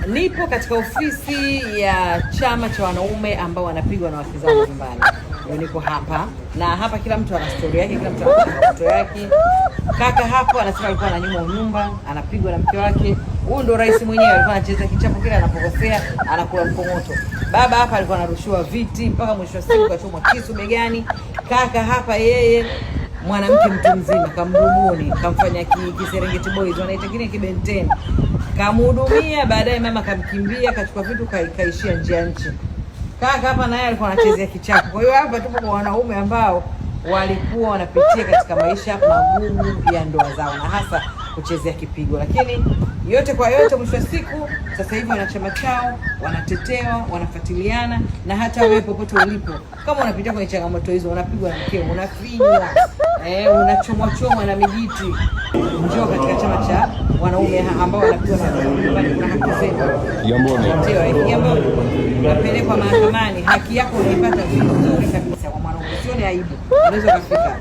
Nipo katika ofisi ya chama cha wanaume ambao wanapigwa na wake zao nyumbani. Ndio niko hapa. Na hapa kila mtu ana story yake, kila mtu ana mtoto yake. Kaka hapo anasema alikuwa ananyuma nyumba, anapigwa na mke wake. Huyu ndo rais mwenyewe, alikuwa anacheza kichapo kile, anapokosea anakula mkongoto. Baba hapa alikuwa anarushiwa viti mpaka mwisho wa siku kachomwa kisu begani. Kaka hapa yeye mwanamke mtu mzima kamrumuni, kamfanya kiserengeti boys wanaita kile kibenteni. Kamhudumia, baadaye mama kamkimbia, kachukua vitu kaishia nje ya nchi. Kaka hapa naye alikuwa anachezea kichapo. Kwa hiyo hapa tupo kwa wanaume ambao walikuwa wanapitia katika maisha magumu ya ndoa zao na hasa kuchezea kipigo. Lakini yote kwa yote, mwisho wa siku sasa hivi wana chama chao, wanatetewa, wanafuatiliana, na hata wewe popote ulipo kama unapitia kwenye changamoto hizo, unapigwa na mkeo, unafinywa, unachomwa na mijiti, njoo katika chama cha wanaume ambao wanapigwa na nyumbani, kuna haki zenu. Kigamboni. Ndio, Kigamboni. Unapelekwa mahakamani, haki yako unaipata vizuri kabisa kwa mwanaume. Usione aibu. Unaweza kufika